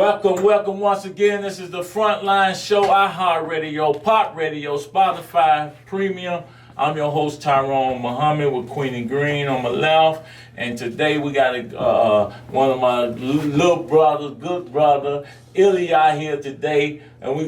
Welcome once again. This is the Frontline Show, iHeartRadio, Pop Radio, Spotify, Premium. I'm your host, Tryone Muhhammad, with Queenie Greene on my left. And today we got one of my little brothers, good brother, Ilya here today. And we're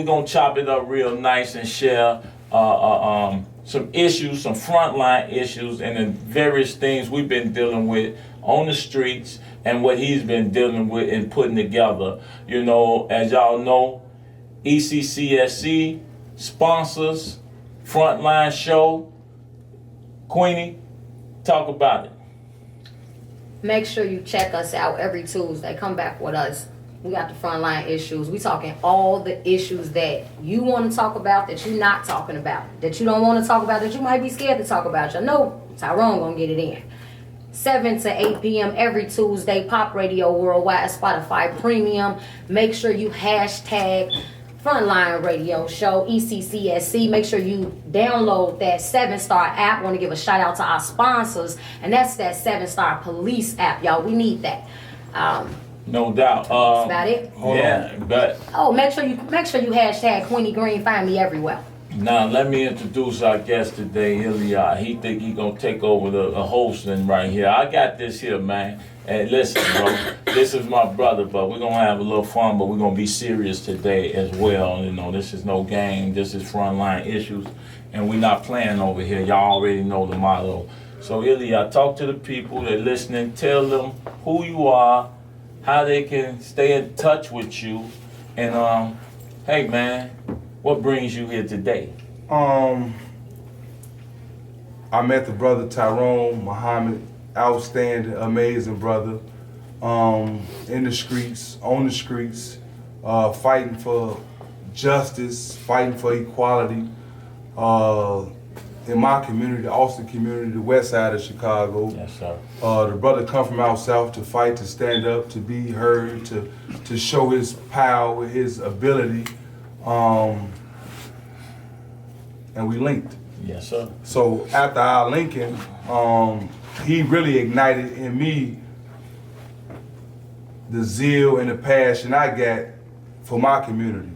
gonna chop it up real nice and share some issues, some frontline issues, and the various things we've been dealing with on the streets and what he's been dealing with and putting together. You know, as y'all know, ECCSC sponsors Frontline Show. Queenie, talk about it. Make sure you check us out every Tuesday. Come back with us. We got the frontline issues. We talking all the issues that you want to talk about, that you're not talking about, that you don't want to talk about, that you might be scared to talk about. You know, Tyrone gonna get it in. 7 to 8 p.m. every Tuesday, Pop Radio Worldwide, Spotify Premium. Make sure you hashtag Frontline Radio Show, ECCSC. Make sure you download that 7-Star app. Want to give a shout out to our sponsors, and that's that 7-Star Police app, y'all. We need that. No doubt. That's about it. But make sure you hashtag Queenie Greene. Find me everywhere. now let me introduce our guest today, Ilya. He think he gonna take over the hosting right here. I got this here, man. And listen, bro, this is my brother, but we're gonna have a little fun, but we're gonna be serious today as well. You know, this is no game. This is frontline issues, and we're not playing over here. Y'all already know the motto. So, Ilya, talk to the people that are listening. Tell them who you are, how they can stay in touch with you, and hey, man, what brings you here today? I met the brother Tyrone Muhhammad, outstanding, amazing brother. In the streets, on the streets, fighting for justice, fighting for equality. In my community, the Austin community, the west side of Chicago. Yes, sir. The brother come from out south to fight, to stand up, to be heard, to show his power, his ability. And we linked. Yes, sir. So after our linking, he really ignited in me the zeal and the passion I got for my community.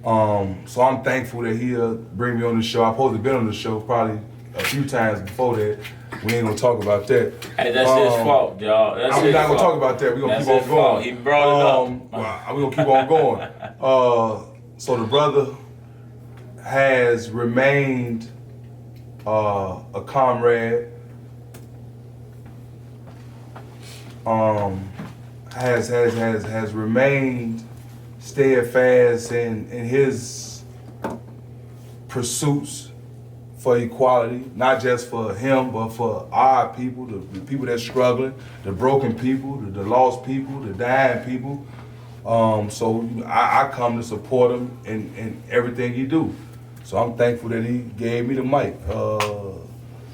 So I'm thankful that he'll bring me on the show. I've supposed to been on the show probably a few times before that. We ain't gonna talk about that. Hey, that's his fault, y'all. I'm not gonna talk about that. We're gonna That's keep on his going. fault. He brought it up. We're gonna keep on going. So the brother has remained a comrade, has remained steadfast in his pursuits for equality, not just for him, but for our people, the people that's struggling, the broken people, the lost people, the dying people. So I come to support him in everything he do. So I'm thankful that he gave me the mic. I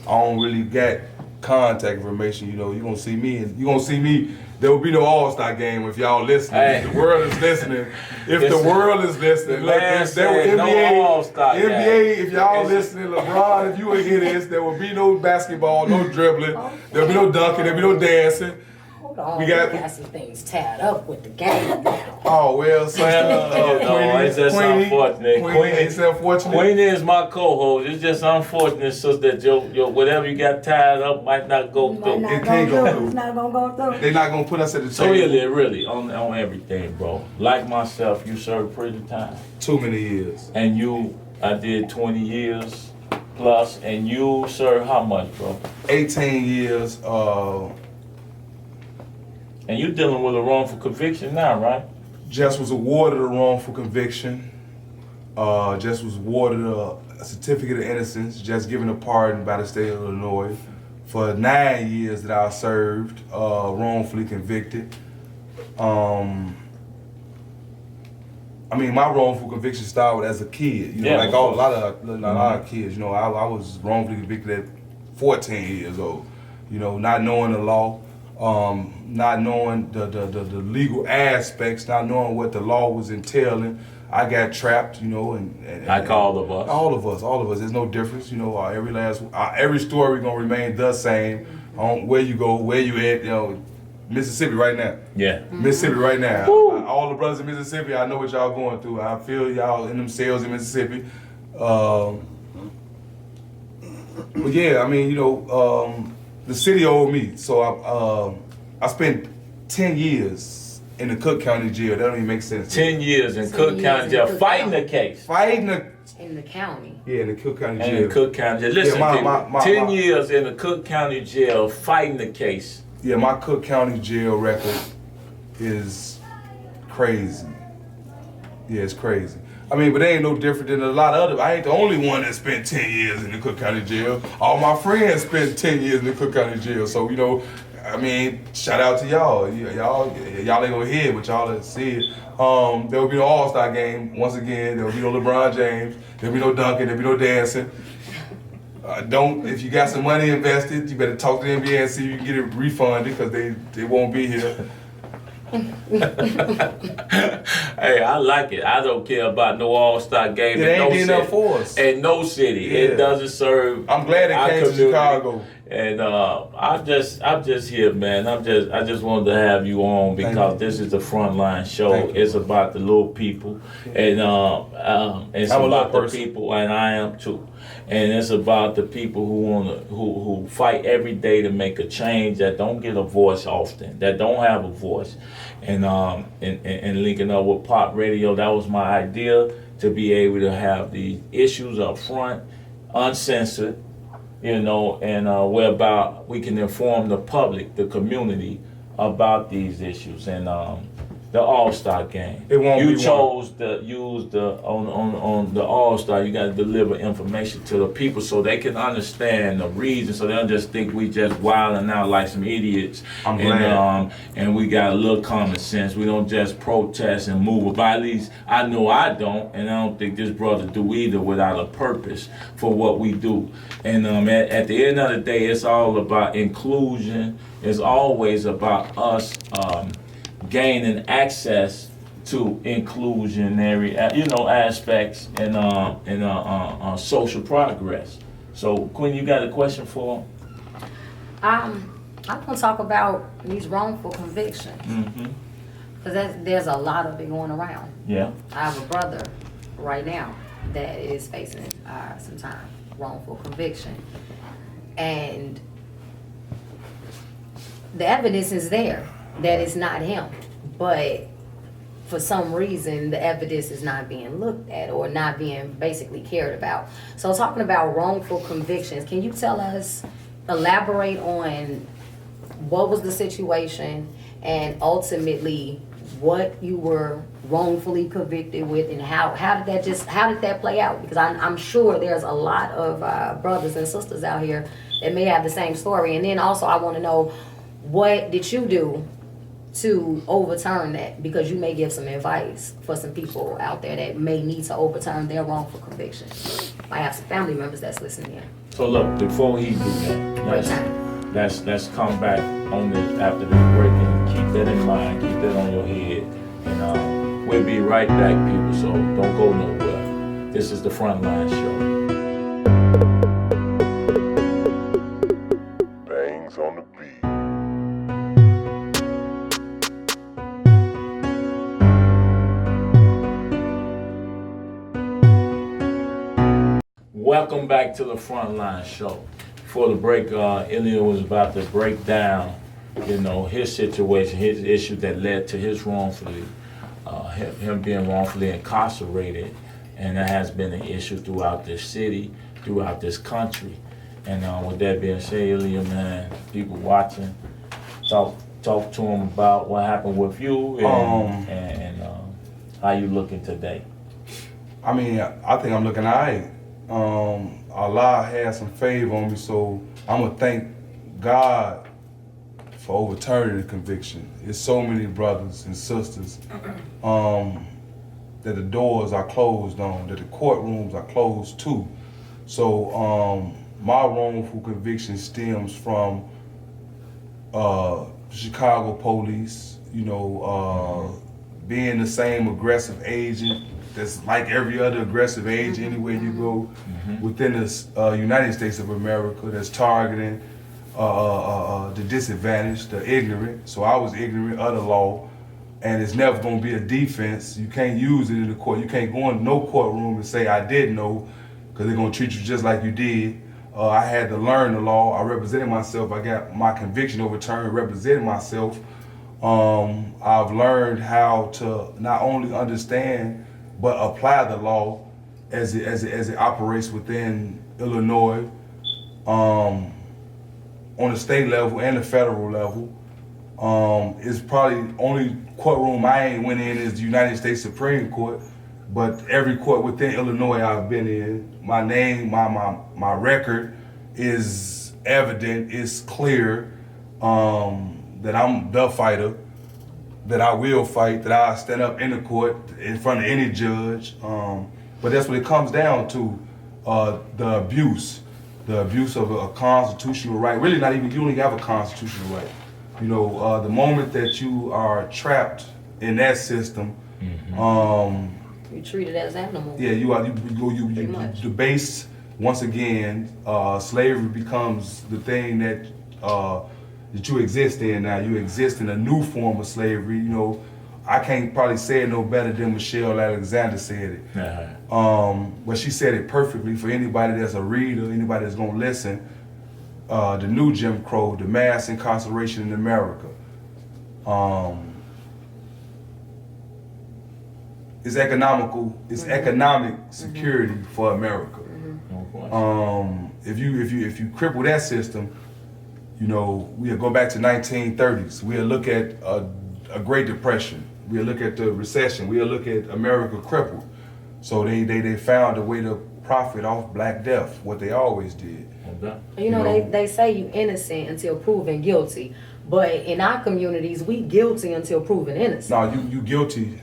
don't really got contact information, you know. You're gonna see me. There will be no All-Star game if y'all listening. Hey. If the world is listening. If the world is listening, look, if there were NBA, if y'all listening, LeBron, if you would hear this, there will be no basketball, no dribbling, there'll be no dunking, there'll be no dancing. Hold on, we got some things tied up with the game now. Oh, well, sister, It's just unfortunate. It's unfortunate. Queenie is my co-host. It's just unfortunate, sister, that your whatever you got tied up might not go through. It can't go through. It's not gonna go through. They're not gonna put us at the So table. really, on everything, bro. Like myself, you served prison time. Too many years. And I did 20 years plus, and you served how much, bro? 18 years. And you dealing with a wrongful conviction now, right? Just was awarded a wrongful conviction. Just was awarded a certificate of innocence, just given a pardon by the state of Illinois for 9 years that I served, wrongfully convicted. I mean, my wrongful conviction started as a kid. You know, Yeah, like of a course. lot of kids. You know, I was wrongfully convicted at 14 years old. You know, not knowing the law, not knowing the legal aspects, not knowing what the law was entailing. I got trapped, you know, and Like all of us. All of us. There's no difference, you know. Every story gonna remain the same on where you go, where you at, you know. Mississippi right now. Yeah. Mississippi right now. All the brothers in Mississippi, I know what y'all going through. I feel y'all in them cells in Mississippi. But yeah, I mean, the city owed me. So I spent 10 years in the Cook County jail. That don't even make sense. 10 years in Cook County jail fighting the case. In the county. Yeah, in the Cook County jail. And in Cook County jail. Listen, Yeah, 10 years in the Cook County jail fighting the case. Yeah, my Cook County jail record is crazy. Yeah, it's crazy. I mean, but they ain't no different than a lot of other. I ain't the only one that spent 10 years in the Cook County jail. All my friends spent 10 years in the Cook County jail. So, I mean, shout out to y'all. Y'all ain't gonna hear it, but y'all that see it. There will be no All-Star game. Once again, there will be no LeBron James. There will be no dunking. There will be no dancing. If you got some money invested, you better talk to the NBA and see if you can get it refunded because they won't be here. Hey, I like it. I don't care about no All-Star game. It ain't enough for us. In no city. Yeah. It doesn't serve. I'm glad it came to Chicago. And I'm just here, man. I just wanted to have you on because this is the Frontline show. It's about the little people, and it's about the people, and I am too. And it's about the people who fight every day to make a change, that don't get a voice often, that don't have a voice. And linking up with Pop Radio, that was my idea, to be able to have these issues up front, uncensored, and whereby we can inform the public, the community, about these issues. And the All-Star game. You chose to use on the All-Star. You got to deliver information to the people so they can understand the reason, so they don't just think we just wilding out like some idiots. I'm glad. And we got a little common sense. We don't just protest and move. But at least I know I don't, and I don't think this brother do either, without a purpose for what we do. And at the end of the day, it's all about inclusion. It's always about us gaining access to inclusionary, aspects and social progress. So, Queen, you got a question for him? I'm gonna talk about these wrongful convictions, because there's a lot of it going around. Yeah. I have a brother right now that is facing some time wrongful conviction, and the evidence is there that it's not him, but for some reason the evidence is not being looked at or not being basically cared about. So talking about wrongful convictions, can you elaborate on what was the situation and ultimately what you were wrongfully convicted with, and how did that play out? Because I'm sure there's a lot of brothers and sisters out here that may have the same story. And then also I want to know, what did you do to overturn that? Because you may give some advice for some people out there that may need to overturn their wrongful conviction. I have some family members that's listening in. So look, before he do that, let's come back on this after this break, and keep that in mind, keep that on your head, and we'll be right back, people. So don't go nowhere. This is the Frontline Show. Bangs on the beat. Welcome back to the Frontline Show. Before the break, Ilya was about to break down, his situation, his issue that led to his him being wrongfully incarcerated, and that has been an issue throughout this city, throughout this country. And with that being said, Ilya, man, people watching, talk to them about what happened with you and how you looking today. I mean, I think I'm looking all right. Allah had some favor on me, so I'm gonna thank God for overturning the conviction. There's so many brothers and sisters that the doors are closed on, that the courtrooms are closed to. So my wrongful conviction stems from Chicago police, being the same aggressive agent that's like every other aggressive agent anywhere you go within the United States of America, that's targeting the disadvantaged, the ignorant. So I was ignorant of the law, and it's never gonna be a defense. You can't use it in the court. You can't go in no courtroom and say I did know, because they're gonna treat you just like you did. I had to learn the law. I represented myself. I got my conviction overturned, representing myself. I've learned how to not only understand, but apply the law as it operates within Illinois, on the state level and the federal level. It's probably only courtroom I ain't went in is the United States Supreme Court, but every court within Illinois I've been in. My name, my record is evident, it's clear, that I'm the fighter, that I will fight, that I stand up in the court in front of any judge. But that's what it comes down to, the abuse of a constitutional right. Really not even, you don't even have a constitutional right. You know, the moment that you are trapped in that system, you treated as animals. yeah, you debase. Once again, slavery becomes the thing that you exist in now. You exist in a new form of slavery. You know, I can't probably say it no better than Michelle Alexander said it. But she said it perfectly for anybody that's a reader, anybody that's gonna listen. The new Jim Crow, the mass incarceration in America. It's economic security for America. If you cripple that system, you know, we'll go back to 1930s. We'll look at a Great Depression. We'll look at the recession. We'll look at America crippled. So they found a way to profit off Black Death, what they always did. You know, they say you innocent until proven guilty. But in our communities, we guilty until proven innocent. No, you guilty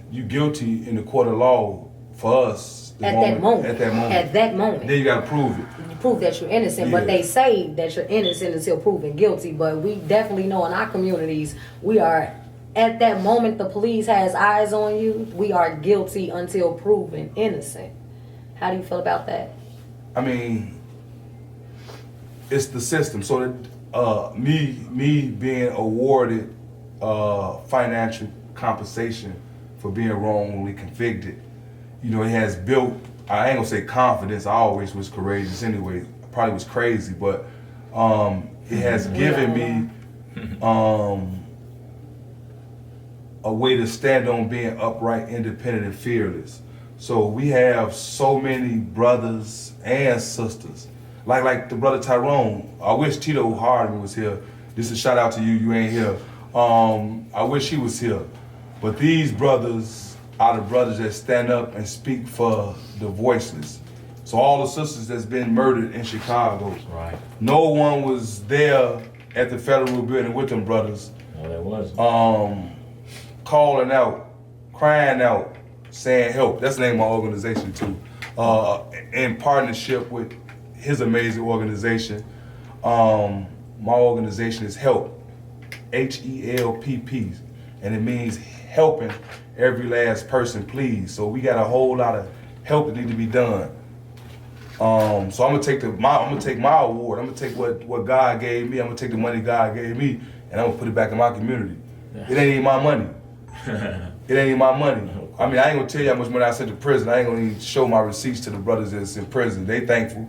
in the court of law for us. At that moment. Then you gotta prove it. You prove that you're innocent, but they say that you're innocent until proven guilty. But we definitely know in our communities, we are, at that moment the police has eyes on you, we are guilty until proven innocent. How do you feel about that? I mean, it's the system. So that me being awarded financial compensation for being wrongly convicted, you know, it has built, I ain't gonna say confidence, I always was courageous anyway, I probably was crazy, but it has given me a way to stand on being upright, independent, and fearless. So we have so many brothers and sisters, like the brother Tyrone. I wish Tito Hardman was here. This is a shout out to you, you ain't here. I wish he was here. But these brothers are the brothers that stand up and speak for the voiceless. So all the sisters that's been murdered in Chicago, right? No one was there at the federal building with them brothers. No, there wasn't. Calling out, crying out, saying help. That's the name of my organization too. In partnership with his amazing organization. My organization is HELP, HELPP, and it means helping every last person, please. So we got a whole lot of help that need to be done. So I'm gonna take my award. I'm gonna take what God gave me. I'm gonna take the money God gave me, and I'm gonna put it back in my community. It ain't even my money. It ain't even my money. I mean, I ain't gonna tell you how much money I sent to prison. I ain't gonna even show my receipts to the brothers that's in prison. They thankful,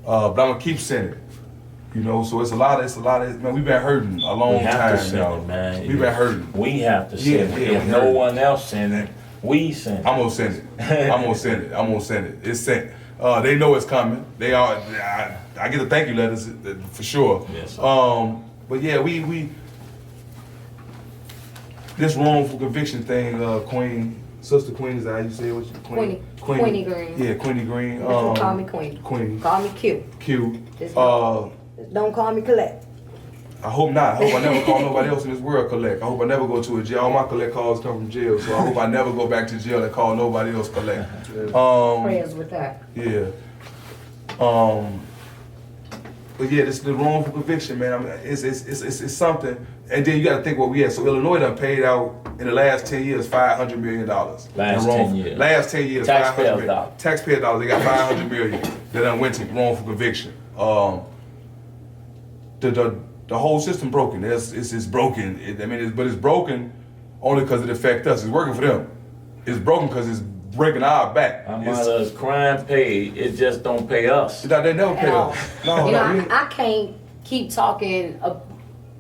but I'm gonna keep sending. You know, so it's a lot of, man, we've been hurting a long time. We have to send it, man. We've been hurting. We have to send it. If no one else send it, we send it. I'm gonna send it. I'm gonna send it. It's sent. They know it's coming. They are. I get the thank you letters for sure. Yes, but yeah, we this wrongful conviction thing, Queen, Sister Queen is that how you say it? Queenie Greene. Yeah, Queenie Greene. Don't call me Queenie. Queenie. Call me Q. Q. Don't call me Colette. I hope not. I hope I never call nobody else in this world collect. I hope I never go to a jail. All my collect calls come from jail, so I hope I never go back to jail and call nobody else collect. Prayers with that. Yeah. But yeah, this the wrongful conviction, man. I mean, it's something. And then you got to think what we had. So Illinois done paid out in the last 10 years $500 million. Last 10 years. Last 10 years, Taxpayer $500 million. Taxpayer dollars. They got $500 million that done went to wrongful conviction. the whole system broken. It's broken. But it's broken only because it affects us. It's working for them. It's broken because it's breaking our back. Our mother's crime paid. It just don't pay us. They never pay us. No, I can't keep talking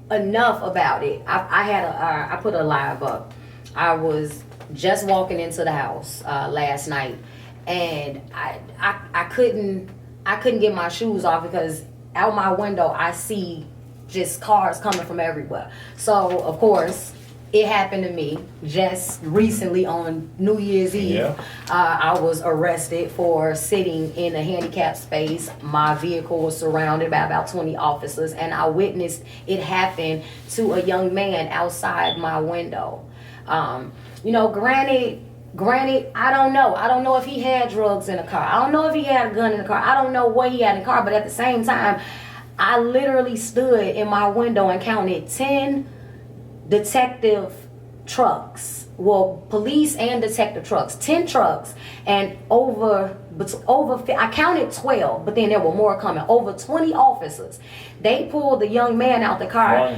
enough about it. I put a live up. I was just walking into the house last night, and I couldn't get my shoes off because out my window I see just cars coming from everywhere. So of course it happened to me just recently on New Year's Eve. Yeah. I was arrested for sitting in a handicapped space. My vehicle was surrounded by about 20 officers, and I witnessed it happen to a young man outside my window. Granted, I don't know. I don't know if he had drugs in the car. I don't know if he had a gun in the car. I don't know what he had in the car, but at the same time, I literally stood in my window and counted 10 detective trucks. Well, police and detective trucks. 10 trucks, and over I counted 12, but then there were more coming. Over 20 officers. They pulled the young man out the car.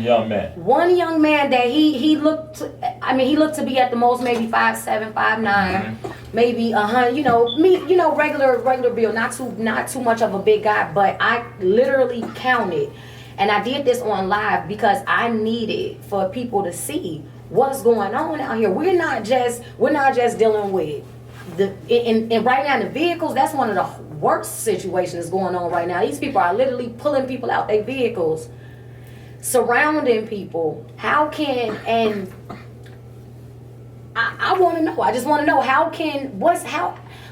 One young man that he looked to be at the most maybe 5'7", 5'9", maybe 100. Regular bill, not too much of a big guy. But I literally counted, and I did this on live because I needed for people to see what's going on out here. We're not just dealing with and right now in the vehicles. That's one of the worst situations going on right now. These people are literally pulling people out their vehicles, surrounding people. How can, and I want to know. I just want to know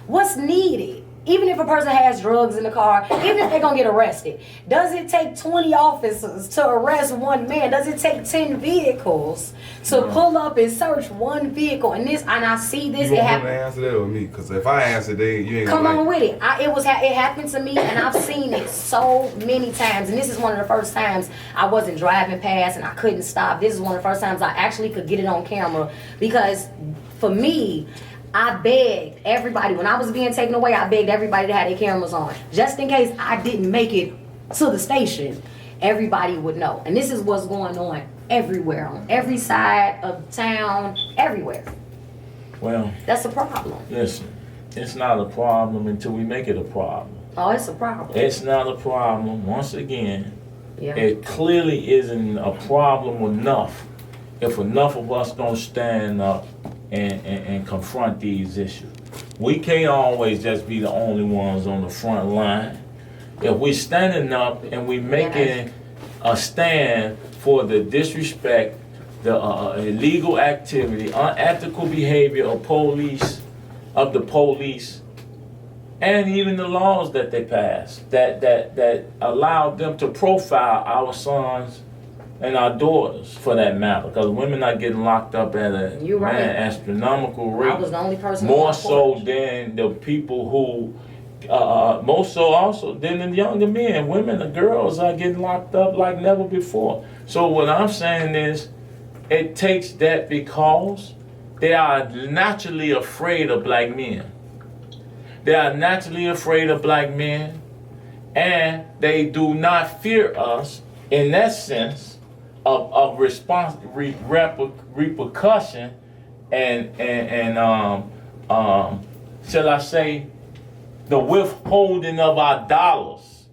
what's needed. Even if a person has drugs in the car, even if they're going to get arrested, does it take 20 officers to arrest one man? Does it take 10 vehicles to pull up and search one vehicle? And I see this. You want to answer that with me? Because if I answer that, you ain't come on with it. It happened to me, and I've seen it so many times. And this is one of the first times I wasn't driving past and I couldn't stop. This is one of the first times I actually could get it on camera, because for me, I begged everybody, when I was being taken away, I begged everybody to have their cameras on. Just in case I didn't make it to the station, everybody would know. And this is what's going on everywhere, on every side of town, everywhere. Well, that's a problem. Listen, it's not a problem until we make it a problem. Oh, it's a problem. It's not a problem. Once again, yeah. It clearly isn't a problem enough if enough of us don't stand up and confront these issues. We can't always just be the only ones on the front line. If we're standing up and we making a stand for the disrespect, the illegal activity, unethical behavior of the police, and even the laws that they pass that allow them to profile our sons and our daughters, for that matter, because women are getting locked up at an astronomical rate. I was the only person. More so than the people who, more so also than the younger men. Women and girls are getting locked up like never before. So what I'm saying is, it takes that because they are naturally afraid of black men. They are naturally afraid of black men, and they do not fear us in that sense of repercussion and shall I say, the withholding of our dollars.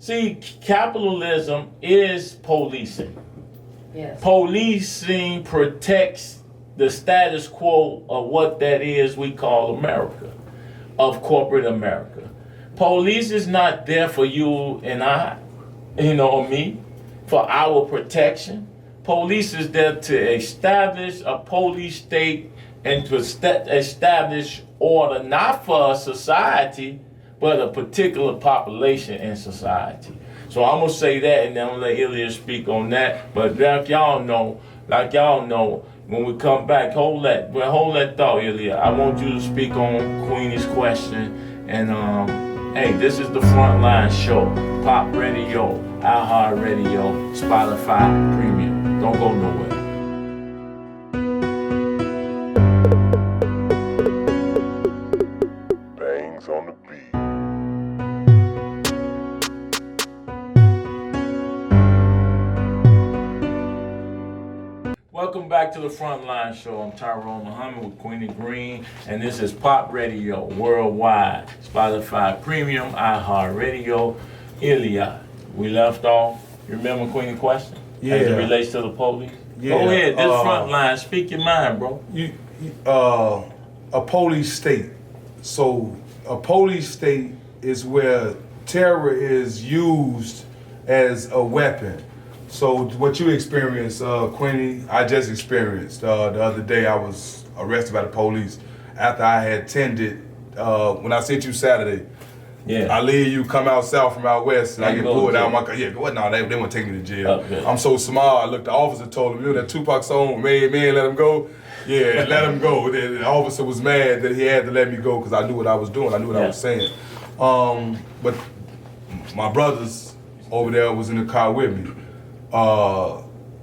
See, capitalism is policing. Yes. Policing protects the status quo of what that is we call America, of corporate America. Police is not there for you and I, or me, for our protection. Police is there to establish a police state and to establish order, not for a society, but a particular population in society. So I'm gonna say that, and then I'm gonna let Ilya speak on that. But like y'all know, when we come back, hold that thought, Ilya. I want you to speak on Queenie's question. And hey, this is the Frontline Show. Pop Radio, iHeartRadio, Spotify, Premium. Don't go nowhere. Bangs on the beat. to the Frontline Show. I'm Tryone Muhhammad with Queenie, Greene, and this is Pop Radio Worldwide, Spotify Premium, iHeartRadio, Iliad. We left off. You remember Queenie question? Yeah. As it relates to the police? Yeah. Go ahead, this Frontline, speak your mind, bro. A police state. So a police state is where terror is used as a weapon. So what you experienced, Queenie, I just experienced. The other day I was arrested by the police after I had attended, when I sent you Saturday. Yeah. I leave you, come out south from out west, and I You get go to pulled out jail. my car. Yeah, what? No, they won't take me to jail. Okay. I'm so smart. Look, the officer told him, you know that Tupac song, "Made Man, Let Him Go." Yeah, let him go. The officer was mad that he had to let me go because I knew what I was doing. I knew what I was saying. But my brothers over there was in the car with me.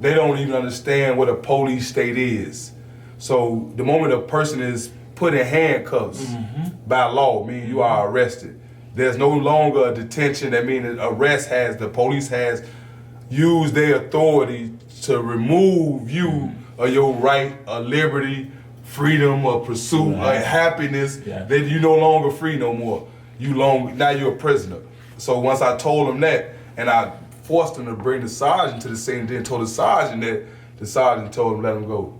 They don't even understand what a police state is. So the moment a person is put in handcuffs by law, meaning you are arrested. There's no longer a detention. That means the police has used their authority to remove you of your right, of liberty, freedom, of pursuit, of happiness. Yeah. That you no longer free no more. Now you're a prisoner. So once I told them that, and I forced them to bring the sergeant to the scene, then told the sergeant that, the sergeant told him let him go.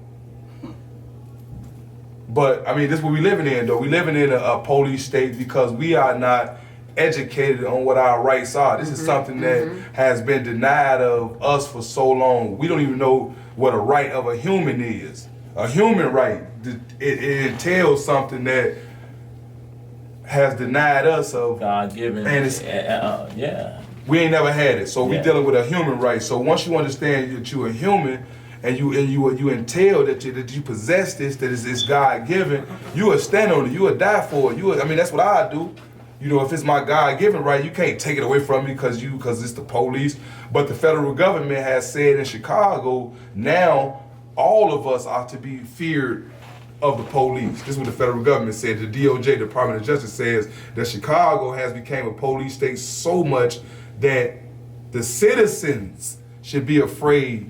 But I mean, this is what we living in though. We living in a police state because we are not educated on what our rights are. This is something that has been denied of us for so long. We don't even know what a right of a human is. A human right, it entails something that has denied us of God-given, and it's, yeah. we ain't never had it. So we Yeah. dealing with a human right. So once you understand that you're a human and you entail that you possess this, that is God given, you will stand on it, you will die for it. I mean that's what I do. You know, if it's my God given right, you can't take it away from me because it's the police. But the federal government has said in Chicago, now all of us are to be feared of the police. This is what the federal government said. The DOJ, Department of Justice, says that Chicago has become a police state so much that the citizens should be afraid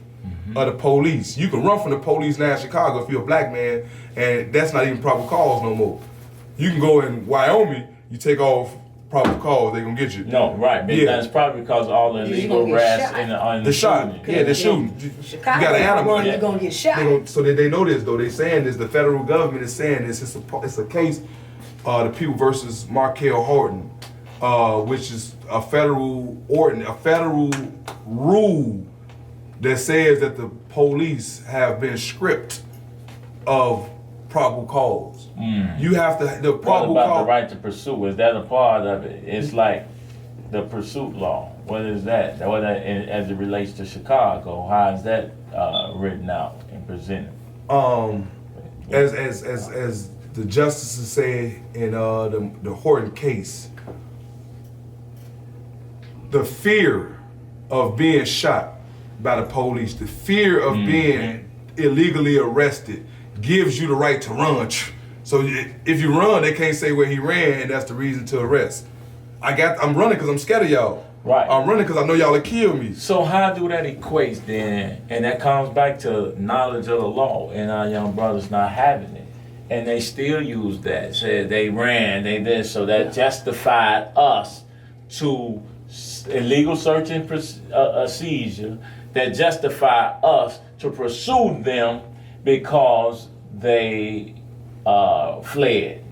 of the police. You can run from the police now in Chicago if you're a black man, and that's not even probable cause no more. You can go in Wyoming, you take off probable cause, they gonna get you. No, right. But Yeah. that's probably because all the You illegal gonna get rats shot. in The shot, yeah, the shooting. Chicago, you got an animal. one, you're gonna get shot. So they know this though. They saying this. The federal government is saying this. It's a case, the People versus Markel Horton, which is a federal rule that says that the police have been stripped of probable cause. You have to the What probable about cause. the right to pursue? Is that a part of it? It's like the pursuit law. What is that? As it relates to Chicago, how is that written out and presented? As the justices say in the Horton case, the fear of being shot by the police, the fear of being illegally arrested, gives you the right to run. So if you run, they can't say where he ran, and that's the reason to arrest. I'm running because I'm scared of y'all. Right. I'm running because I know y'all will kill me. So how do that equate then? And that comes back to knowledge of the law and our young brothers not having it. And they still use that. Said they ran, they did. So that justified us to illegal search and seizure. That justify us to pursue them because they fled.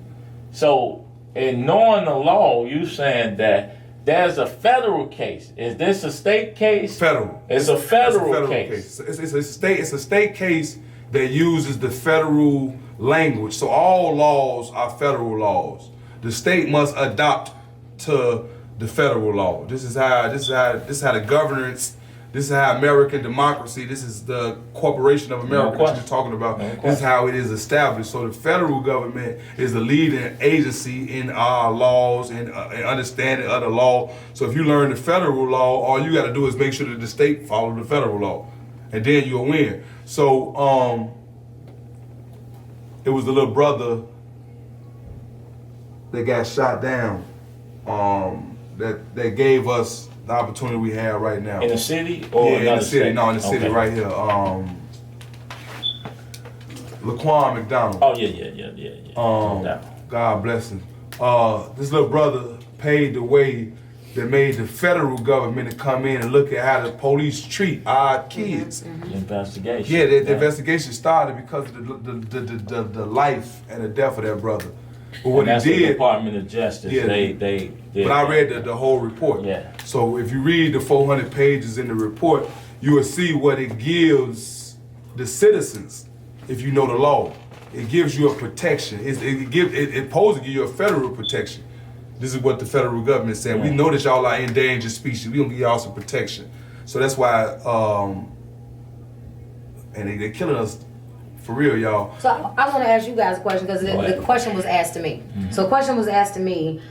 So in knowing the law, you saying that there's a federal case. Is this a state case? Federal. It's a federal case. It's a state case that uses the federal language. So all laws are federal laws. The state must adopt to the federal law. This is how the governance. This is how American democracy. This is the corporation of America that you're talking about. This is how it is established. So the federal government is the leading agency in our laws and understanding of the law. So if you learn the federal law, all you got to do is make sure that the state follow the federal law, and then you'll win. So it was the little brother that got shot down. That gave us the opportunity we have right now. In the city or in the city? state? No, in the city right here. Laquan McDonald. Oh yeah. No doubt. God bless him. This little brother paved the way that made the federal government to come in and look at how the police treat our kids. Investigation. Yeah, the investigation started because of the life and the death of that brother. But what And that's he the did, Department of Justice. Yeah. They did. but I read the whole report. Yeah. So if you read the 400 pages in the report, you will see what it gives the citizens if you know the law. It gives you a protection. It supposed to give you a federal protection. This is what the federal government is saying. We know that y'all are endangered species. We're gonna give y'all some protection. So that's why, and they're killing us for real, y'all. So I want to ask you guys a question because the question was asked to me. So the question was asked to me.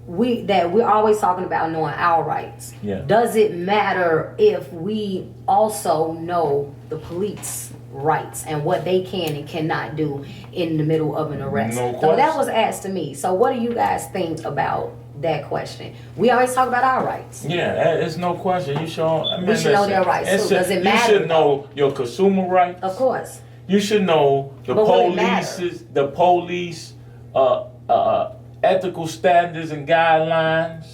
We're always talking about knowing our rights. Yeah. Does it matter if we also know the police rights and what they can and cannot do in the middle of an arrest? No So question. that was asked to me. So what do you guys think about that question? We always talk about our rights. Yeah, it's no question. You should. We should know their rights, too. Does it matter? You should know your consumer rights. Of course. You should know the But will it matter? police ethical standards and guidelines.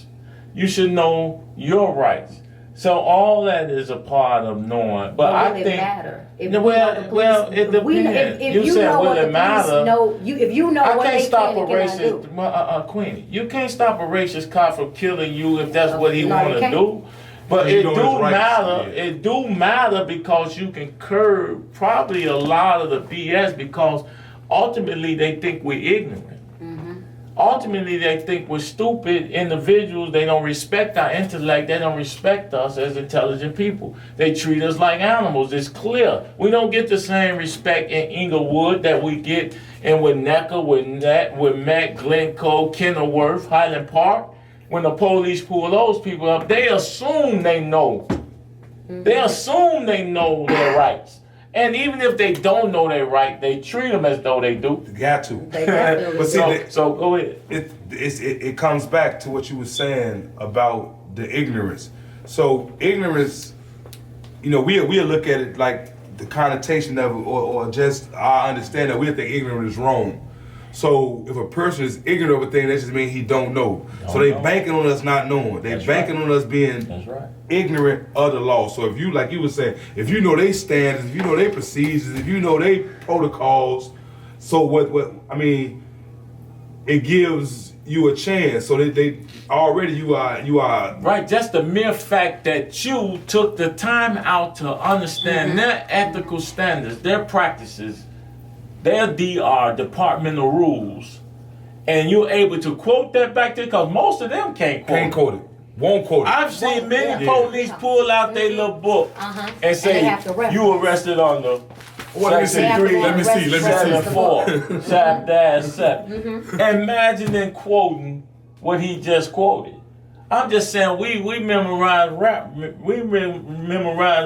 You should know your rights. So all that is a part of knowing. But I will think it matter? If No, we know well, the police- well, it if we- depends. If You you said, know will what it the police matter? know, if you know I what can't they stop can a and cannot do. racist, Queenie. You can't stop a racist cop from killing you if that's what he No, want you to can't. do. But He it know do his rights, matter. yeah. It do matter because you can curb probably a lot of the BS because ultimately they think we're ignorant. Ultimately, they think we're stupid individuals. They don't respect our intellect. They don't respect us as intelligent people. They treat us like animals. It's clear. We don't get the same respect in Inglewood that we get in Winnetka, with Matt, Glencoe, Kenilworth, Highland Park. When the police pull those people up, they assume they know. They assume they know their rights. And even if they don't know their right, they treat them as though they do. You got to. They got to. But see, So go ahead. it comes back to what you were saying about the ignorance. So ignorance, we'll look at it like the connotation of it, or just our understanding. We'll think ignorant is wrong. So if a person is ignorant of a thing, that just means he don't know. So they banking on us not knowing. They banking on us being That's right. ignorant of the law. So if you, like you were saying, if you know they standards, if you know they procedures, if you know they protocols, so it gives you a chance. So they already you are Right, just the mere fact that you took the time out to understand their ethical standards, their practices, their departmental rules, and you're able to quote that back there, because most of them can't quote it. Won't quote it. I've seen many Yeah. police pull out their little book and they say, have to reference. you arrested on the Well, let me see. They have to go Let me and see. Let me reference see. the book. 7-4, chapter 7. Imagine them quoting what he just quoted. I'm just saying we memorize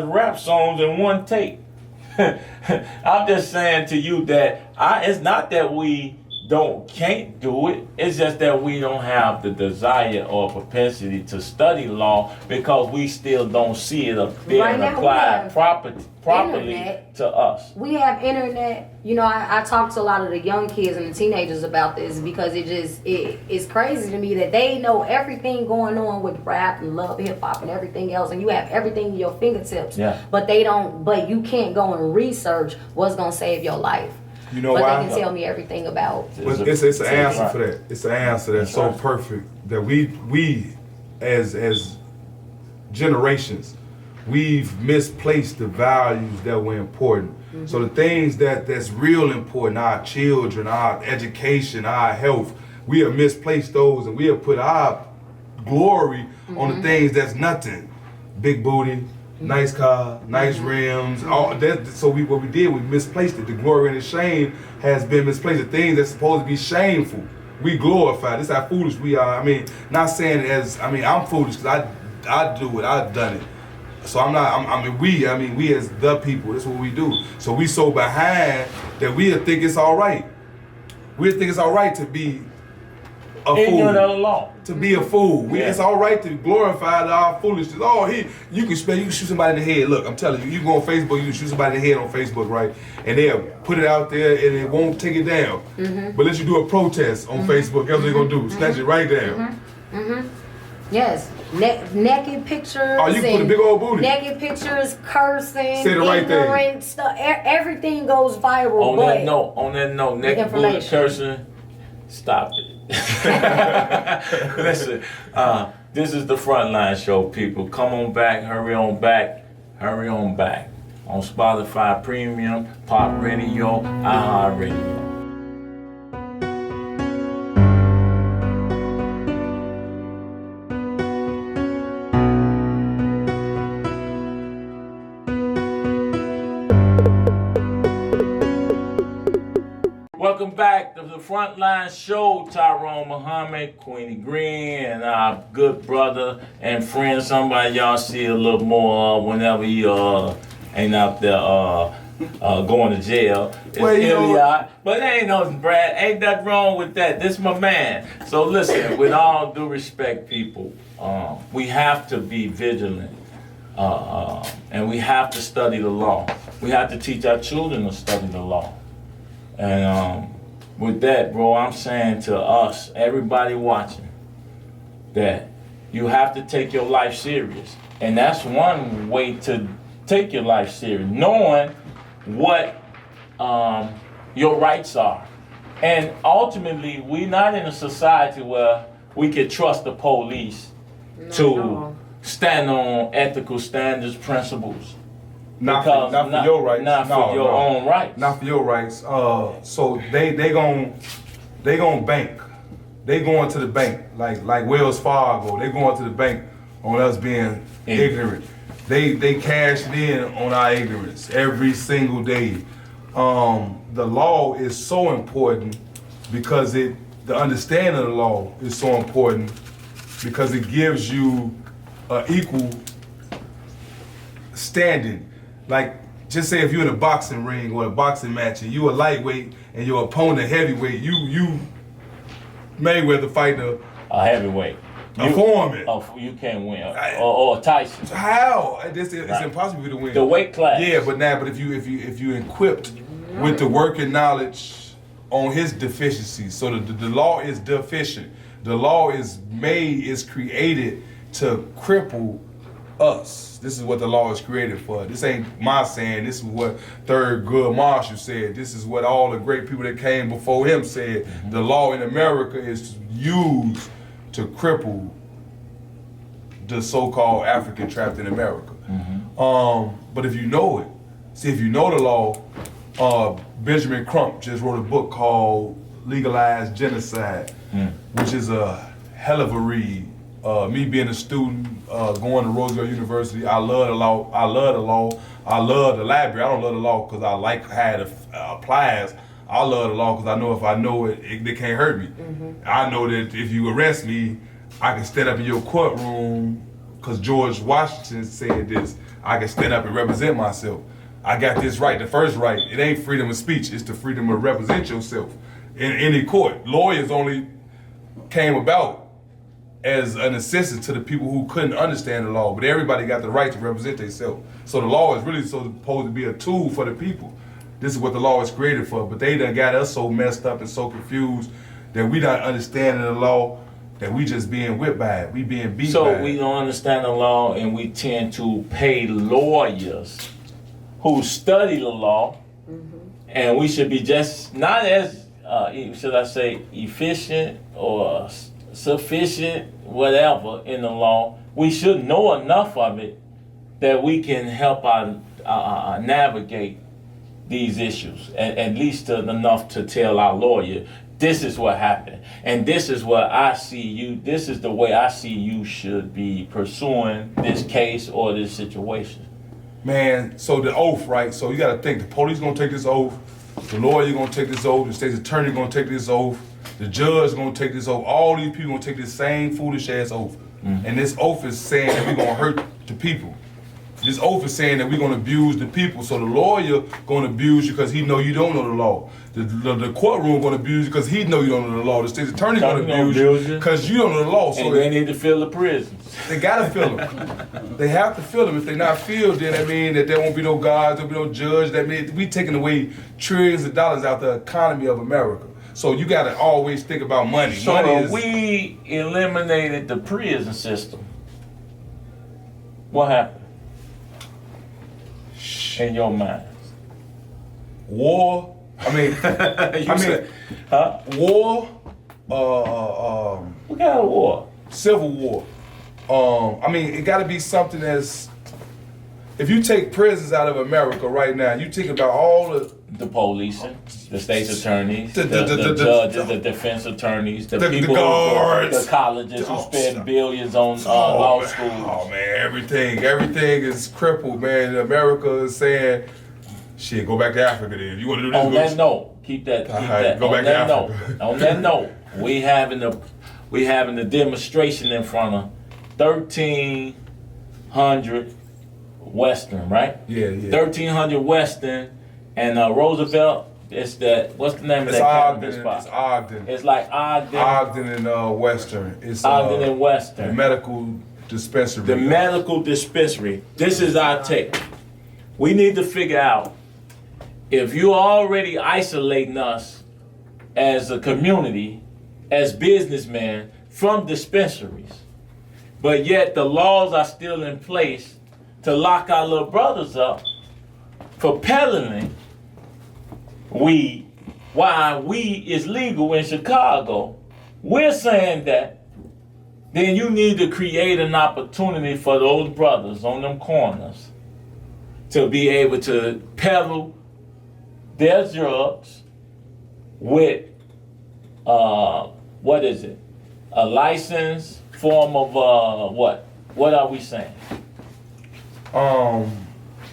rap songs in one take. I'm just saying to you that it's not that we can't do it. It's just that we don't have the desire or propensity to study law because we still don't see it up there Right and now we applied have properly internet. to us. We have internet. I talk to a lot of the young kids and the teenagers about this because it's crazy to me that they know everything going on with rap and love, hip hop and everything else, and you have everything in your fingertips. Yeah. But you can't go and research what's gonna save your life. You know but why? they can tell me everything about. But it's an answer right. for that. It's an answer that's so right. perfect that we as generations, we've misplaced the values that were important. So the things that's real important, our children, our education, our health, we have misplaced those, and we have put our glory on the things that's nothing. Big booty, nice car, nice rims, all that. So what we did, we misplaced it. The glory and the shame has been misplaced. The things that's supposed to be shameful, we glorify. This is how foolish we are. Not saying I'm foolish because I do it. I've done it. So we as the people, that's what we do. So we so behind that we'll think it's all right. We'll think it's all right to be a ignorant of the fool. law. To be a fool. Yeah. It's all right to glorify our foolishness. Oh, you can shoot somebody in the head. Look, I'm telling you, you go on Facebook, you can shoot somebody in the head on Facebook, right? And they'll put it out there and it won't take it down. But let you do a protest on Facebook, guess what they're gonna do? Snatch it right down. Yes, naked pictures. Oh, you put a big old booty. Naked pictures, cursing, Say the right thing. ignorant stuff. Everything goes viral. On that note, naked booty information. cursing, stop it. Listen, this is the Frontline show, people. Come on back, hurry on back. On Spotify Premium, Pop Radio, iHeartRadio. Welcome back to the Frontline show. Tryone, Muhhammad, Queenie, Greene, and our good brother and friend. Somebody y'all see a little more whenever he ain't out there going to jail. It's Well, you know Iliad. But ain't nothing, Brad. Ain't nothing wrong with that. This my man. So listen, with all due respect, people, we have to be vigilant. And we have to study the law. We have to teach our children to study the law. And with that, bro, I'm saying to us, everybody watching, that you have to take your life serious. And that's one way to take your life serious, knowing what your rights are. And ultimately, we're not in a society where we can trust the police to stand on ethical standards, principles. Not for your rights. Not for your own rights. Not for your rights. So they gon' bank. They going to the bank like Wells Fargo. They going to the bank on us being ignorant. They cash it in on our ignorance every single day. The law is so important because the understanding of the law is so important because it gives you an equal standing. Like, just say if you're in a boxing ring or a boxing match and you a lightweight and your opponent heavyweight, you Mayweather fighting A heavyweight. a foreman. You can't win. Or Tyson. How? It's impossible to win. The weight class. Yeah, but if you equipped with the working knowledge on his deficiencies, so the law is deficient. The law is created to cripple us. This is what the law is created for. This ain't my saying. This is what Thurgood Marshall said. This is what all the great people that came before him said. Mm-hmm. The law in America is used to cripple the so-called African trapped in America. Mm-hmm. But if you know it, if you know the law, Benjamin Crump just wrote a book called Legalized Genocide, which is a hell of a read. Me being a student, going to Roosevelt University, I love the law. I love the law. I love the library. I don't love the law because I like how it applies. I love the law because I know if I know it, it can't hurt me. Mm-hmm. I know that if you arrest me, I can stand up in your courtroom because George Washington said this. I can stand up and represent myself. I got this right, the first right. It ain't freedom of speech, it's the freedom to represent yourself in any court. Lawyers only came about as an assistance to the people who couldn't understand the law, but everybody got the right to represent themselves. So the law is really supposed to be a tool for the people. This is what the law is created for, but they done got us so messed up and so confused that we not understanding the law, that we just being whipped by it, we being beat by it. So we don't understand the law and we tend to pay lawyers who study the law, and we should be just not as, should I say, efficient or sufficient, whatever, in the law. We should know enough of it that we can help navigate these issues, at least enough to tell our lawyer, this is what happened, and this is what I see you, this is the way I see you should be pursuing this case or this situation. Man, so the oath, right? So you got to think, the police gonna take this oath, the lawyer gonna take this oath, the state's attorney gonna take this oath, the judge gonna take this oath, all these people gonna take this same foolish ass oath. And this oath is saying that we're gonna hurt the people. This oath is saying that we're gonna abuse the people. So the lawyer gonna abuse you because he know you don't know the law. The courtroom gonna abuse you because he know you don't know the law. The state's attorney gonna abuse you because you don't know the law. So and they need to fill the prisons. They gotta fill them. They have to fill them. If they not filled, then that mean that there won't be no guards, there'll be no judge. That mean we taking away trillions of dollars out the economy of America. So you gotta always think about money. So money is, we eliminated the prison system. What happened in your mind? war. I mean, war. What kind of war? Civil war. I mean, it got to be something that's. If you take prisons out of America right now, you think about all the police, the state's attorneys, the judges, the defense attorneys, the the people, guards, the colleges who spend billions on law schools. Oh man, everything is crippled, man. America is saying, shit, go back to Africa then. You want to do this? On that note, keep that. Go back to Africa. On that note, we having the demonstration in front of 1300 Western, right? Yeah. 1300 Western, and Roosevelt. It's that. What's the name of that cannabis spot? It's Ogden. It's like Ogden. Ogden and Western. It's Ogden and Western. The medical dispensary. The medical dispensary. This is our take. We need to figure out if you're already isolating us as a community, as businessmen, from dispensaries, but yet the laws are still in place to lock our little brothers up for peddling weed while weed is legal in Chicago. We're saying that then you need to create an opportunity for those brothers on them corners to be able to peddle their drugs with what is it? A licensed form of what? What are we saying?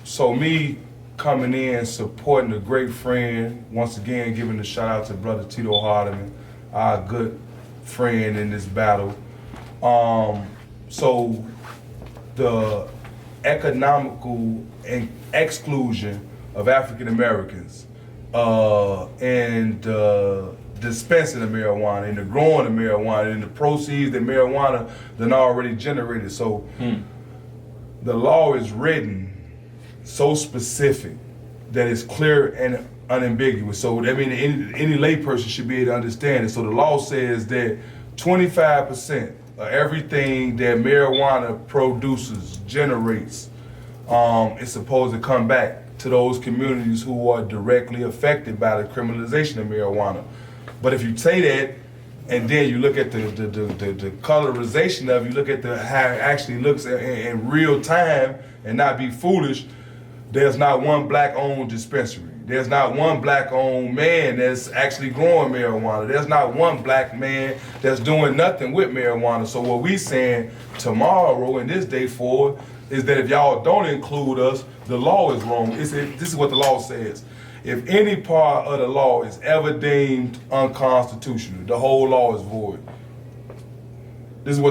So me coming in, supporting a great friend, once again giving a shout out to Brother Tito Hardiman, our good friend in this battle. So the economical exclusion of African Americans and dispensing of marijuana and the growing of marijuana and the proceeds that marijuana then already generated. So the law is written so specific that it's clear and unambiguous. So that means any layperson should be able to understand it. So the law says that 25% of everything that marijuana produces, generates, is supposed to come back to those communities who are directly affected by the criminalization of marijuana. But if you say that, and then you look at the colorization of it, you look at how it actually looks in real time and not be foolish, there's not one black-owned dispensary. There's not one black-owned man that's actually growing marijuana. There's not one black man that's doing nothing with marijuana. So what we saying tomorrow and this day forward is that if y'all don't include us, the law is wrong. This is what the law says. If any part of the law is ever deemed unconstitutional, the whole law is void. This is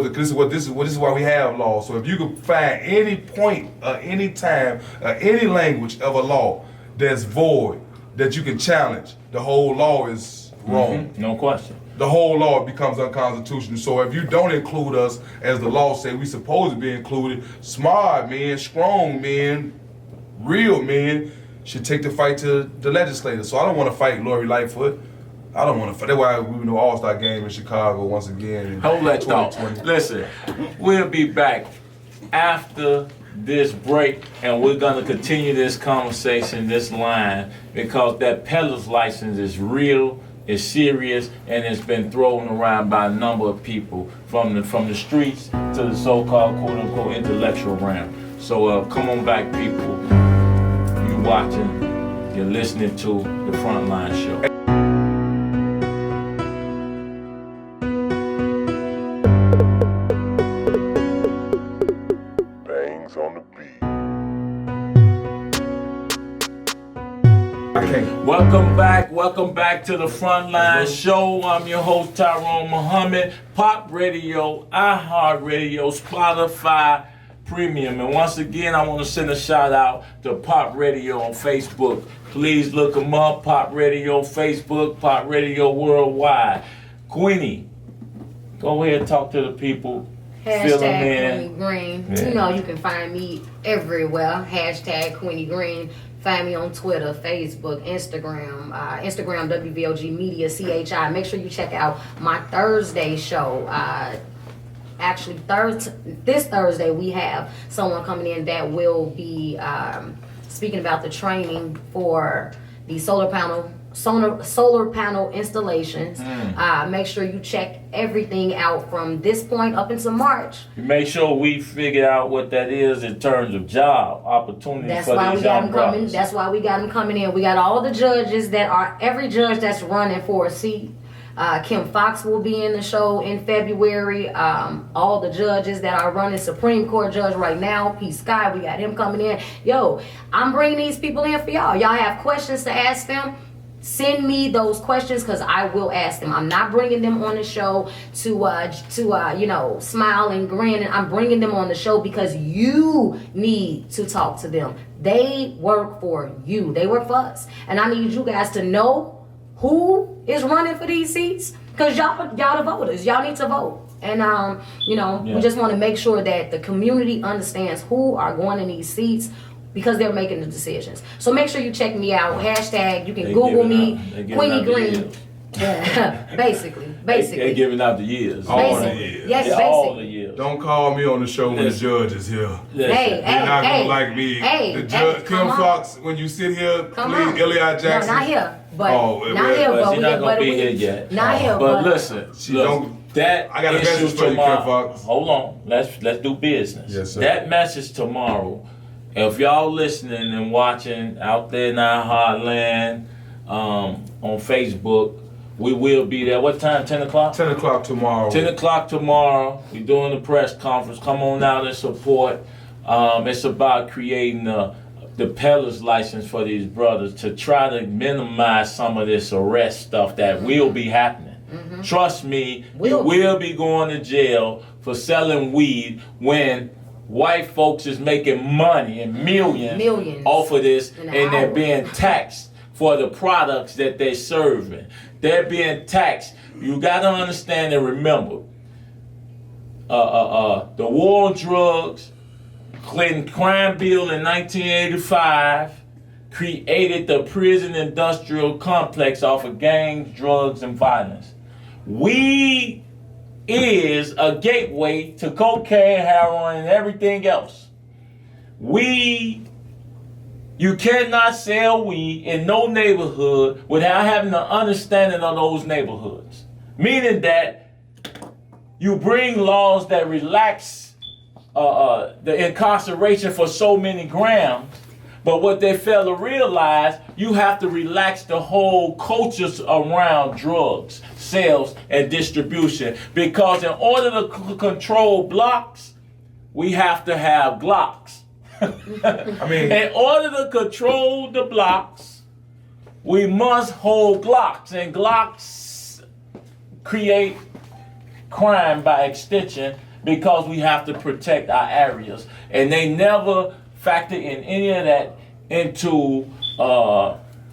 why we have law. So if you can find any point, any time, any language of a law that's void, that you can challenge, the whole law is wrong. No question. The whole law becomes unconstitutional. So if you don't include us, as the law say we supposed to be included, smart men, strong men, real men should take the fight to the legislators. So I don't want to fight Lori Lightfoot. I don't want to fight. That's why we win the All-Star game in Chicago once again in Hold that thought. 2020. Listen, we'll be back after this break, and we're going to continue this conversation, this line, because that peddler's license is real, it's serious, and it's been thrown around by a number of people from the streets to the so-called quote-unquote intellectual realm. So come on back, people. You watching, you're listening to the Frontline Show. Bangs on the beat. Welcome back to the Frontline Show. I'm your host, Tryone Muhhammad. Pop Radio, iHeartRadio, Spotify, Premium. And once again, I want to send a shout out to Pop Radio on Facebook. Please look them up. Pop Radio Facebook, Pop Radio Worldwide. Queenie, go ahead and talk to the people. Fill them Hashtag in. Queenie Greene. Yeah. You know you can find me everywhere. Hashtag Queenie Greene. Find me on Twitter, Facebook, Instagram, Instagram WVOG Media CHI. Make sure you check out my Thursday show. Actually, this Thursday we have someone coming in that will be speaking about the training for the solar panel installations. Make sure you check everything out from this point up until March. Make sure we figure out what that is in terms of job opportunities That's for why we these got young them coming. brothers. That's why we got them coming in. We got all the judges every judge that's running for a seat. Kim Fox will be in the show in February. All the judges that are running, Supreme Court judge right now, P. Sky, we got him coming in. Yo, I'm bringing these people in for y'all. Y'all have questions to ask them? Send me those questions because I will ask them. I'm not bringing them on the show to smile and grin. And I'm bringing them on the show because you need to talk to them. They work for you. They work for us. And I need you guys to know who is running for these seats because y'all the voters. Y'all need to vote. And we just want to make sure that the community understands who are going in these seats because they're making the decisions. So make sure you check me out. Hashtag, you can Google me, Queenie Greene. Yeah, basically. They giving out the years. All the years. Yes, Yeah, basically. all the years. Don't call me on the show when the judge is here. Hey, They're not gonna like me. Hey, the judge, Kim come on. Fox, when you sit here, Come please, on. Eliot Jackson. No, not here. But Oh, not here. But But she's not gonna be here yet. Not here. But listen, don't- that I got a message issue for you, tomorrow. Kim Fox. Hold on, let's do business. Yes, sir. That message tomorrow. If y'all listening and watching out there in our heartland, on Facebook, we will be there. What time? 10 o'clock. 10 o'clock tomorrow. 10 o'clock tomorrow. We're doing the press conference. Come on out and support. It's about creating the peddler's license for these brothers to try to minimize some of this arrest stuff that will be happening. Trust me, you will be going to jail for selling weed when white folks is making money and millions off of this, in and an they're hour. being taxed for the products that they're serving. They're being taxed. You got to understand and remember, the war on drugs, Clinton crime bill in 1985 created the prison industrial complex off of gangs, drugs, and violence. Weed is a gateway to cocaine, heroin, and everything else. Weed, you cannot sell weed in no neighborhood without having an understanding of those neighborhoods. Meaning that you bring laws that relax the incarceration for so many grams, but what they fail to realize, you have to relax the whole cultures around drugs, sales, and distribution. Because in order to control blocks, we have to have Glocks. I mean, In order to control the blocks, we must hold Glocks, and Glocks create crime by extension because we have to protect our areas. And they never factor in any of that into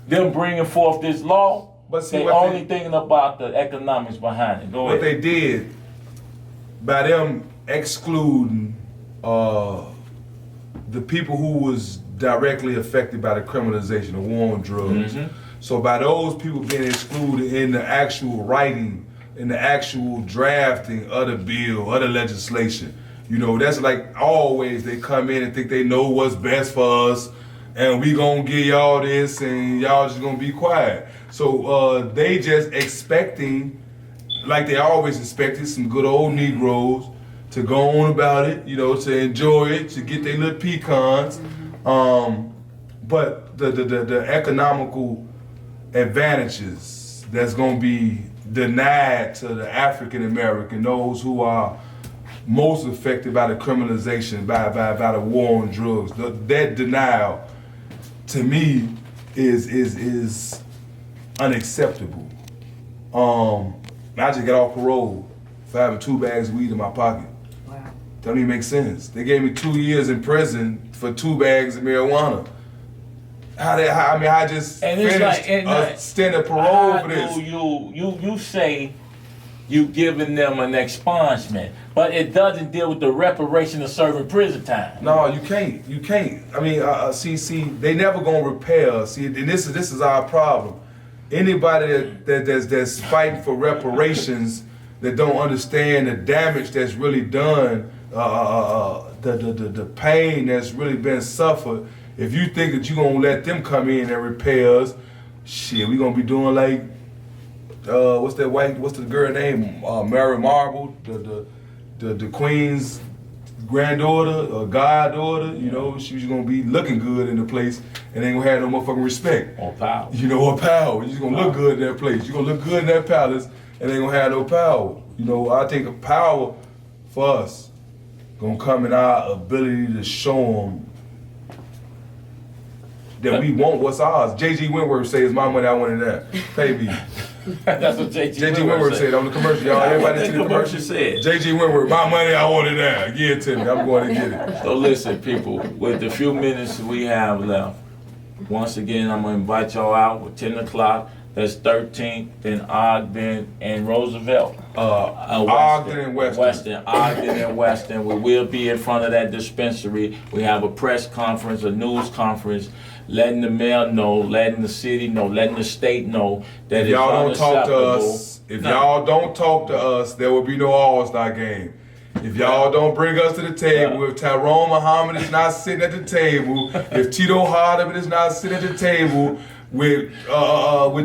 them bringing forth this law. But see, they what only thinking about the economics behind it. Go what ahead. they did by them excluding the people who was directly affected by the criminalization of war on drugs. So by those people being excluded in the actual writing, in the actual drafting of the bill, of the legislation, you know, that's like always they come in and think they know what's best for us, and we gonna give y'all this, and y'all just gonna be quiet. So they just expecting, like they always expected, some good old Negroes to go on about it, you know, to enjoy it, to get their little pecans. But the economical advantages that's gonna be denied to the African American, those who are most affected by the criminalization, by the war on drugs. That denial, to me, is unacceptable. I just got off parole for having 2 bags of weed in my pocket. Wow. Don't even make sense. They gave me 2 years in prison for 2 bags of marijuana. I just And it's finished a stint of parole for this. You say you giving them an expungement, but it doesn't deal with the reparation of serving prison time. No, you can't. You can't. I mean, see, they never gonna repair. See, and this is our problem. Anybody that's fighting for reparations that don't understand the damage that's really done, the pain that's really been suffered. If you think that you're gonna let them come in and repair us, shit, we gonna be doing like what's the girl name? Mary Marble, the Queen's granddaughter or goddaughter. You know, she's gonna be looking good in the place and ain't gonna have no motherfucking respect. Or power. You know, or power. You're gonna look good in that place. You're gonna look good in that palace and ain't gonna have no power. You know, I think a power for us gonna come in our ability to show them that we want what's ours. J.G. Wentworth says, "My money, I want it now. Pay me." That's what J.G. Wentworth said on the commercial. Y'all, everybody see the commercial? Said. J.G. Wentworth, "My money, I want it now. Give it to me. I'm going to get it." So listen, people, with the few minutes we have left, once again, I'm going to invite y'all out with 10 o'clock. That's 13th in Ogden and Roosevelt. Ogden and Weston. Ogden and Weston. We will be in front of that dispensary. We have a press conference, a news conference, letting the mayor know, letting the city know, letting the state know that If y'all don't talk to us, y'all don't talk to us, there will be no All-Star game. If y'all don't bring us to the table, if Tyrone Muhammad is not sitting at the table, if Tito Hardeman is not sitting at the table, with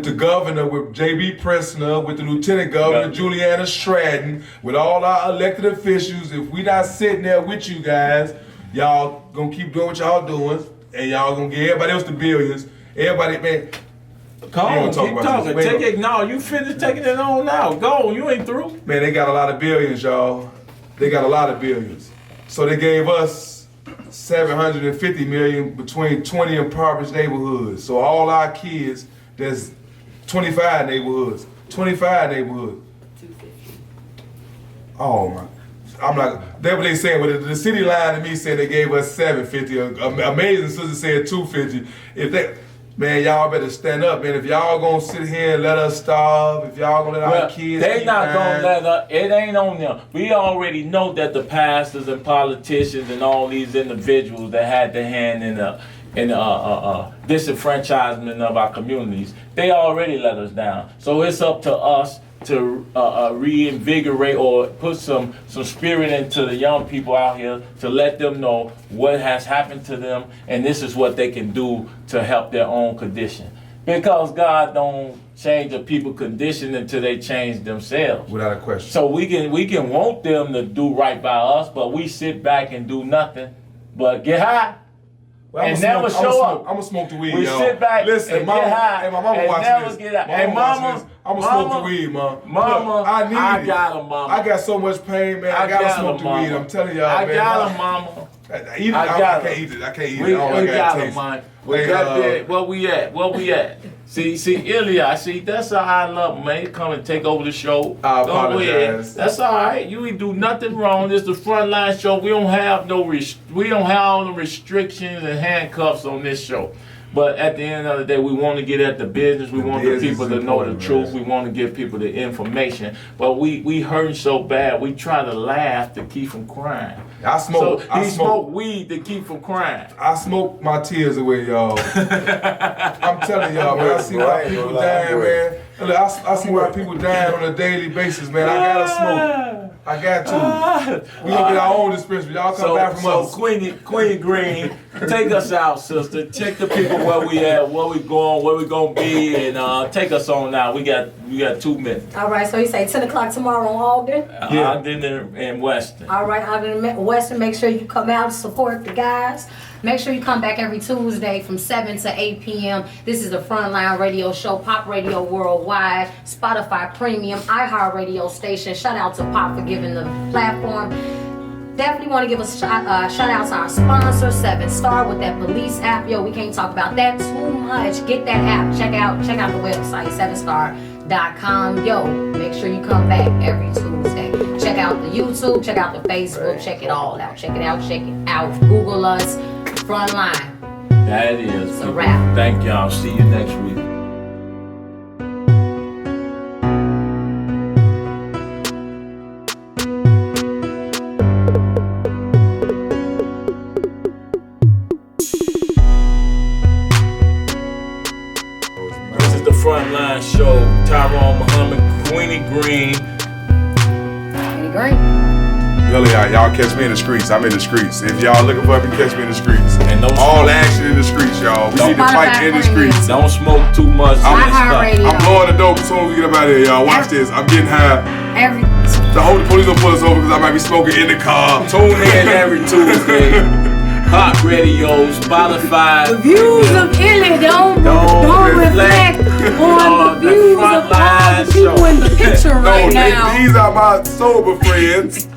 the governor, with J.B. Pressner, with the lieutenant governor, Juliana Stratton, with all our elected officials, if we not sitting there with you guys, y'all gonna keep doing what y'all doing, and y'all gonna give everybody else the billions. Everybody, man. Come on, keep talking. Take it. No, you finished taking it on now. Go. You ain't through. Man, they got a lot of billions, y'all. They got a lot of billions. So they gave us $750 million between 20 impoverished neighborhoods. So all our kids, there's 25 neighborhoods. 25 neighborhoods. 250. Oh my. I'm like, that's what they saying. But the city line to me said they gave us 750. Amazing sister said 250. If they, man, y'all better stand up, man. If y'all gonna sit here and let us starve, if y'all gonna let our kids, they not gonna let us. It ain't on them. We already know that the pastors and politicians and all these individuals that had their hand in the disenfranchisement of our communities, they already let us down. So it's up to us to reinvigorate or put some spirit into the young people out here to let them know what has happened to them and this is what they can do to help their own condition. Because God don't change a people's condition until they change themselves. Without a question. So we can want them to do right by us, but we sit back and do nothing but get high. Well, and never show up. I'm gonna smoke the weed, we y'all. sit back Listen, and mama, get high hey, my mama and watching never this. get out. My Hey, mama mama, watching this. I'm gonna smoke the weed, ma. Mama, look, I need I it. got him, mama. I got so much pain, man. I gotta smoke the mama. weed. I'm telling y'all, man. I got him, mama. I can't eat it. I can't eat it. We I don't like got how it him, tastes. man. Hey, We got that. Where we at? Where we at? See, Ilya, see, that's how I love him, man. He come and take over the show. I Go ahead. apologize. That's all right. You ain't do nothing wrong. This is the Frontline show. We don't have we don't have all the restrictions and handcuffs on this show. But at the end of the day, we want to get at the business. We want the people to know the truth. We want to give people the information. But we hurting so bad. We try to laugh to keep from crying. I smoke. So he smoked weed to keep from crying. I smoke my tears away, y'all. I'm telling y'all, man. I see why people dying, man. Look, I see why people dying on a daily basis, man. I gotta smoke. I got to. We gonna get our own dispensary. Y'all come back from us. So Queenie Greene, take us out, sister. Check the people where we at, where we going, where we gonna be, and take us on now. We got 2 minutes. All right, so you say 10 o'clock tomorrow on Ogden? Yeah. Ogden and Weston. All right, Ogden and Weston, make sure you come out and support the guys. Make sure you come back every Tuesday from 7 to 8 p.m. This is the Frontline Radio Show, Pop Radio Worldwide, Spotify Premium, iHeart Radio Station. Shout out to Pop for giving the platform. Definitely want to give a shout out to our sponsor, 7 Star, with that police app. Yo, we can't talk about that too much. Get that app. Check out the website, 7star.com. Yo, make sure you come back every Tuesday. Check out out the YouTube, check out the Facebook, check it all out. Check it out, check it out. Google us, Frontline. That is. It's a wrap. Thank y'all. See you next week. This is the Frontline Show. Tryone, Muhhammad, Queenie, Greene. Queenie Greene. Really, y'all catch me in the streets. I'm in the streets. If y'all looking for me, catch me in the streets. And no all smoke. action in the streets, y'all. We need to fight in the streets. Don't smoke too much. iHeartRadio. I'm blowing the dope as soon as we get up out of here, y'all. Watch this. I'm getting high. The police gonna pull us over because I might be smoking in the car. Tune in every Tuesday. Pop Radio, Spotify. The views of Illy don't reflect on the views of all the people in the picture right now. These are my sober friends.